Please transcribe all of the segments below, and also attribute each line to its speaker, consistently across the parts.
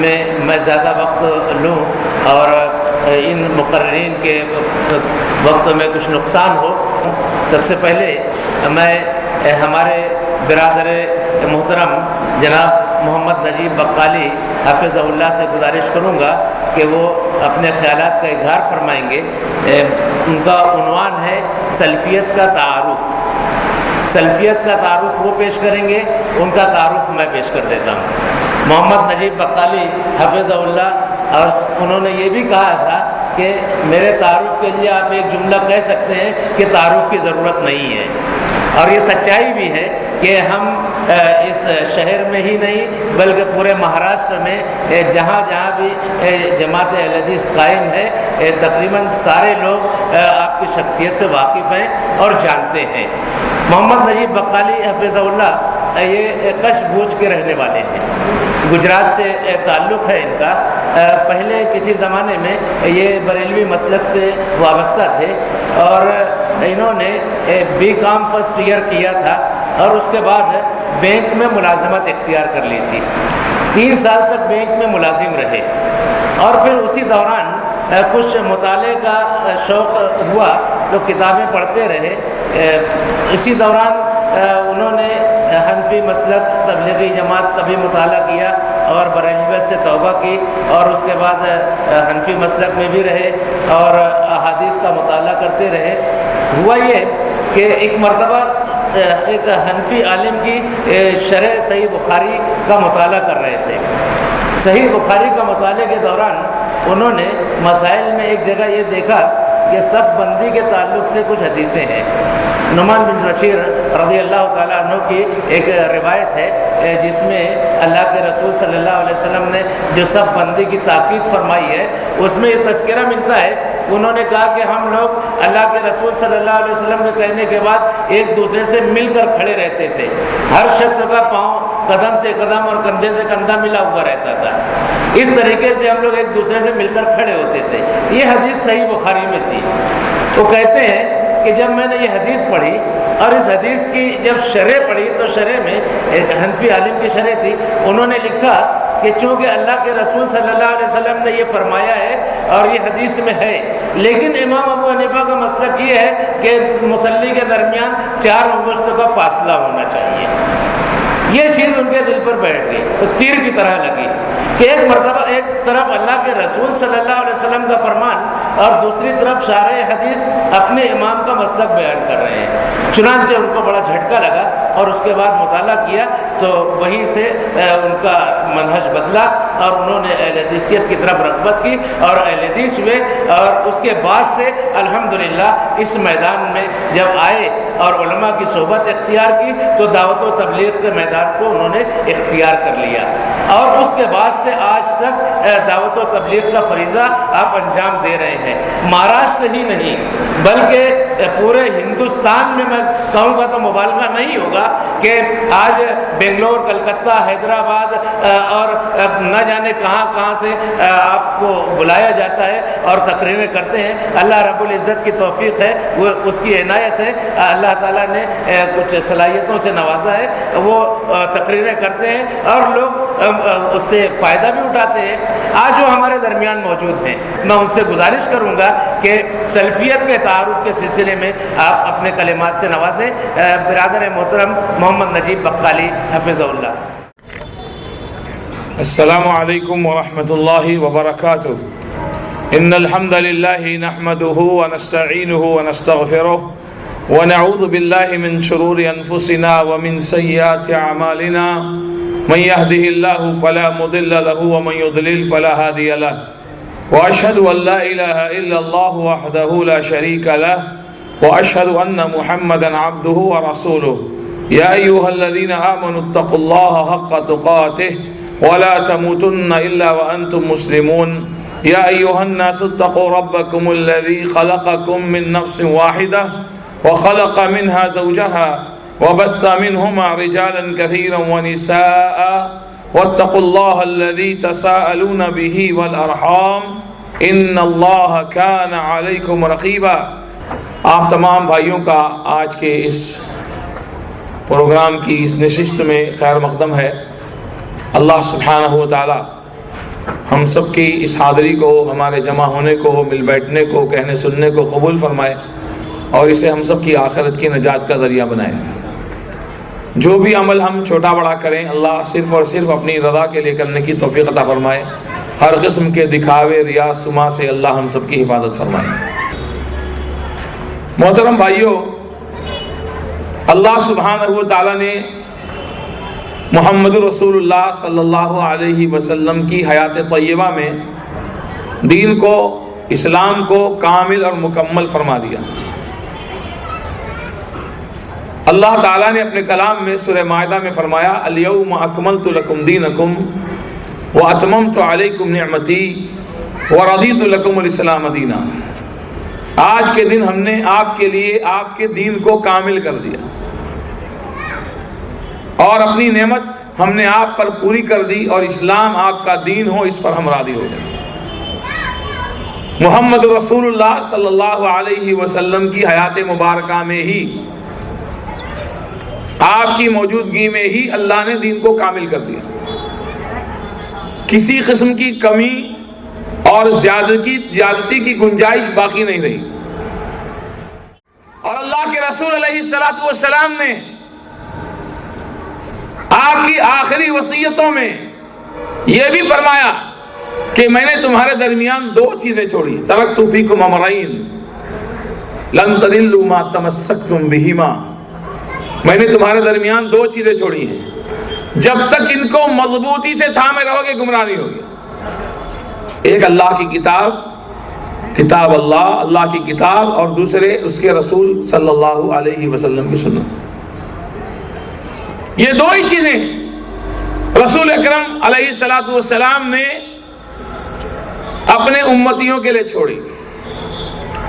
Speaker 1: میں زیادہ وقت لوں اور ان مقررین کے وقت میں کچھ نقصان ہو، سب سے پہلے میں ہمارے برادر محترم جناب محمد نجیب بقالی حفظہ اللہ سے گزارش کروں گا کہ وہ اپنے خیالات کا اظہار فرمائیں گے۔ ان کا عنوان ہے سلفیت کا تعارف۔ سلفیت کا تعارف وہ پیش کریں گے، ان کا تعارف میں پیش کر دیتا ہوں۔ محمد نجیب بقالی حفظہ اللہ، اور انہوں نے یہ بھی کہا تھا کہ میرے تعارف کے لیے آپ ایک جملہ کہہ سکتے ہیں کہ تعارف کی ضرورت نہیں ہے، اور یہ سچائی بھی ہے کہ ہم اس شہر میں ہی نہیں بلکہ پورے مہاراشٹر میں جہاں جہاں بھی جماعت اہل حدیث قائم ہے تقریباً سارے لوگ آپ کی شخصیت سے واقف ہیں اور جانتے ہیں۔ محمد نجیب بقالی حفظہ اللہ یہ کش بھوج کے رہنے والے ہیں، گجرات سے تعلق ہے ان کا۔ پہلے کسی زمانے میں یہ بریلوی مسلک سے وابستہ تھے اور انہوں نے BCom فرسٹ ایئر کیا تھا اور اس کے بعد بینک میں ملازمت اختیار کر لی تھی۔ 3 سال تک بینک میں ملازم رہے اور پھر اسی دوران کچھ مطالعے کا شوق ہوا تو کتابیں پڑھتے رہے۔ اسی دوران انہوں نے حنفی مسلک تبلیغی جماعت کا بھی مطالعہ کیا اور بریلویت سے توبہ کی، اور اس کے بعد حنفی مسلک میں بھی رہے اور احادیث کا مطالعہ کرتے رہے۔ ہوا یہ کہ ایک مرتبہ ایک حنفی عالم کی شرح صحیح بخاری کا مطالعہ کر رہے تھے۔ صحیح بخاری کا مطالعے کے دوران انہوں نے مسائل میں ایک جگہ یہ دیکھا کہ صف بندی کے تعلق سے کچھ حدیثیں ہیں۔ نعمان بن بشیر رضی اللہ تعالیٰ عنہ کی ایک روایت ہے جس میں اللہ کے رسول صلی اللہ علیہ وسلم نے جو صف بندی کی تاکید فرمائی ہے، اس میں یہ تذکرہ ملتا ہے۔ انہوں نے کہا کہ ہم لوگ اللہ کے رسول صلی اللہ علیہ وسلم کے کہنے کے بعد ایک دوسرے سے مل کر کھڑے رہتے تھے، ہر شخص کا پاؤں قدم سے قدم اور کندھے سے کندھا ملا ہوا رہتا تھا۔ اس طریقے سے ہم لوگ ایک دوسرے سے مل کر کھڑے ہوتے تھے۔ یہ حدیث صحیح بخاری میں تھی۔ وہ کہتے ہیں کہ جب میں نے یہ حدیث پڑھی اور اس حدیث کی جب شرح پڑھی تو شرح میں ایک حنفی عالم کی شرح تھی، انہوں نے لکھا کہ چونکہ اللہ کے رسول صلی اللہ علیہ وسلم نے یہ فرمایا ہے اور یہ حدیث میں ہے، لیکن امام ابو حنیفہ کا مسلک یہ ہے کہ مصلی کے درمیان 4 انگشت کا فاصلہ ہونا چاہیے۔ یہ چیز ان کے دل پر بیٹھ گئی تو تیر کی طرح لگی کہ ایک مرتبہ ایک طرف اللہ کے رسول صلی اللہ علیہ وسلم کا فرمان اور دوسری طرف شارح حدیث اپنے امام کا مسلک بیان کر رہے ہیں۔ چنانچہ ان کو بڑا جھٹکا لگا اور اس کے بعد مطالعہ کیا تو وہیں سے ان کا منہج بدلا اور انہوں نے اہل حدیثیت کی طرف رغبت کی اور اہل حدیث ہوئے، اور اس کے بعد سے الحمدللہ اس میدان میں جب آئے اور علماء کی صحبت اختیار کی تو دعوت و تبلیغ کے میدان کو انہوں نے اختیار کر لیا، اور اس کے بعد سے آج تک دعوت و تبلیغ کا فریضہ آپ انجام دے رہے ہیں۔ مہاراشٹر ہی نہیں بلکہ پورے ہندوستان میں کہوں گا تو مبالغہ نہیں ہوگا کہ آج بنگلور، کلکتہ، حیدرآباد اور نہ جانے کہاں کہاں سے آپ کو بلایا جاتا ہے اور تقریریں کرتے ہیں۔ اللہ رب العزت کی توفیق ہے، وہ اس کی عنایت ہے، اللہ تعالیٰ نے کچھ صلاحیتوں سے نوازا ہے، وہ تقریریں کرتے ہیں اور لوگ اس سے فائدہ بھی اٹھاتے ہیں۔ آج جو ہمارے درمیان موجود ہیں، میں ان سے گزارش کروں گا کہ سلفیت کے تعارف کے سلسلے میں آپ اپنے کلمات سے نوازیں۔ برادر محترم محمد نجیب بقالی حفظہ اللہ۔
Speaker 2: السلام علیکم ورحمۃ اللہ وبرکاتہ۔ ان الحمد للہ نحمده ونستعینه ونستغفره ونعوذ باللہ من شرور انفسنا ومن سیئات اعمالنا، من يهده الله فلا مضل له ومن يضلل فلا هادي له، واشهد ان لا اله الا الله وحده لا شريك له، واشهد ان محمدا عبده ورسوله۔ يا ايها الذين امنوا اتقوا الله حق تقاته ولا تموتن الا وانتم مسلمون۔ يا ايها الناس اتقوا ربكم الذي خلقكم من نفس واحدة وخلق منها زوجها وبث منهما رجالا كثيرا ونساء واتقوا الله الذي تساءلون به والارحام ان الله كان عليكم رقيبا۔ آپ تمام بھائیوں کا آج کے اس پروگرام کی اس نشست میں خیر مقدم ہے۔ اللہ سبحانہ و تعالی ہم سب کی اس حاضری کو، ہمارے جمع ہونے کو، مل بیٹھنے کو، کہنے سننے کو قبول فرمائے اور اسے ہم سب کی آخرت کی نجات کا ذریعہ بنائے۔ جو بھی عمل ہم چھوٹا بڑا کریں، اللہ صرف اور صرف اپنی رضا کے لیے کرنے کی توفیق عطا فرمائے۔ ہر قسم کے دکھاوے، ریا، سما سے اللہ ہم سب کی حفاظت فرمائے۔ محترم بھائیوں، اللہ سبحانہ و تعالیٰ نے محمد رسول اللہ صلی اللہ علیہ وسلم کی حیات طیبہ میں دین کو، اسلام کو کامل اور مکمل فرما دیا۔ اللہ تعالیٰ نے اپنے کلام میں سورہ مائدہ میں فرمایا، الیوم اکملت لکم دینکم واتممت علیکم نعمتی ورضیت لکم الاسلام دینا۔ آج کے دن ہم نے آپ کے لیے آپ کے دین کو کامل کر دیا اور اپنی نعمت ہم نے آپ پر پوری کر دی، اور اسلام آپ کا دین ہو، اس پر ہم راضی ہو گئے۔ محمد رسول اللہ صلی اللہ علیہ وسلم کی حیات مبارکہ میں ہی، آپ کی موجودگی میں ہی اللہ نے دین کو کامل کر دیا۔ کسی قسم کی کمی اور زیادتی کی گنجائش باقی نہیں رہی۔ اور اللہ کے رسول علیہ السلام نے آپ کی آخری وصیتوں میں یہ بھی فرمایا کہ میں نے تمہارے درمیان دو چیزیں چھوڑی، ترکت فیکم امرین لن تضلوا ما تمسکتم بہما۔ میں نے تمہارے درمیان دو چیزیں چھوڑی ہیں، جب تک ان کو مضبوطی سے تھامے رہو گے گمراہ نہیں ہوگے۔ ایک اللہ کی کتاب اللہ کی کتاب، اور دوسرے اس کے رسول صلی اللہ علیہ وسلم کی سنت۔ یہ دو ہی چیزیں رسول اکرم علیہ السلام نے اپنے امتیوں کے لیے چھوڑی،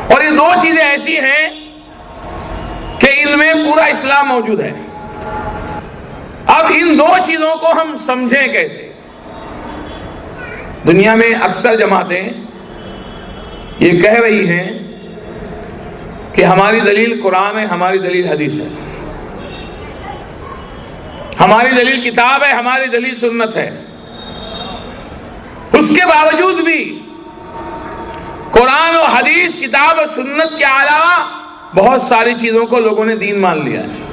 Speaker 2: اور یہ دو چیزیں ایسی ہیں کہ ان میں پورا اسلام موجود ہے۔ اب ان دو چیزوں کو ہم سمجھیں کیسے؟ دنیا میں اکثر جماعتیں یہ کہہ رہی ہیں کہ ہماری دلیل قرآن ہے، ہماری دلیل حدیث ہے، ہماری دلیل کتاب ہے، ہماری دلیل سنت ہے۔ اس کے باوجود بھی قرآن و حدیث، کتاب و سنت کے علاوہ بہت ساری چیزوں کو لوگوں نے دین مان لیا ہے۔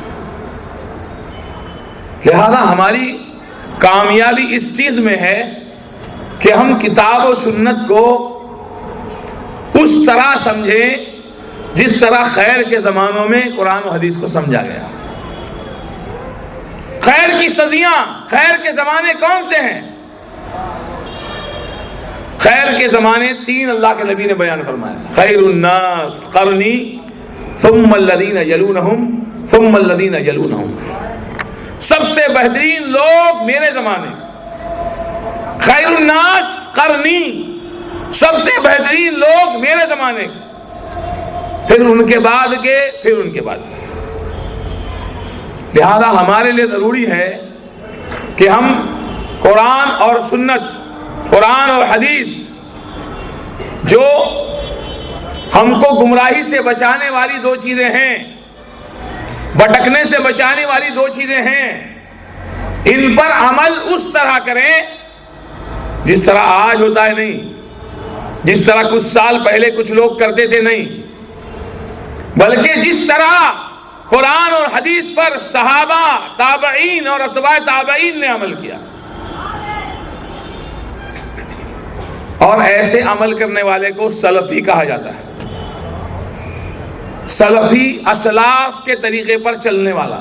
Speaker 2: لہذا ہماری کامیابی اس چیز میں ہے کہ ہم کتاب و سنت کو اس طرح سمجھیں جس طرح خیر کے زمانوں میں قرآن و حدیث کو سمجھا گیا۔ خیر کی صدیاں، خیر کے زمانے کون سے ہیں؟ خیر کے زمانے تین اللہ کے نبی نے بیان فرمایا، خیر الناس قرنی ثم الذین یلونہم ثم الذین یلونہم۔ سب سے بہترین لوگ میرے زمانے، خیر الناس قرنی، سب سے بہترین لوگ میرے زمانے، پھر ان کے بعد کے، پھر ان کے بعد کے۔ لہذا ہمارے لیے ضروری ہے کہ ہم قرآن اور سنت، قرآن اور حدیث، جو ہم کو گمراہی سے بچانے والی دو چیزیں ہیں، بھٹکنے سے بچانے والی دو چیزیں ہیں، ان پر عمل اس طرح کریں جس طرح آج ہوتا ہے، نہیں جس طرح کچھ سال پہلے کچھ لوگ کرتے تھے، نہیں، بلکہ جس طرح قرآن اور حدیث پر صحابہ، تابعین اور اتباع تابعین نے عمل کیا۔ اور ایسے عمل کرنے والے کو سلفی کہا جاتا ہے۔ سلفی اسلاف کے طریقے پر چلنے والا۔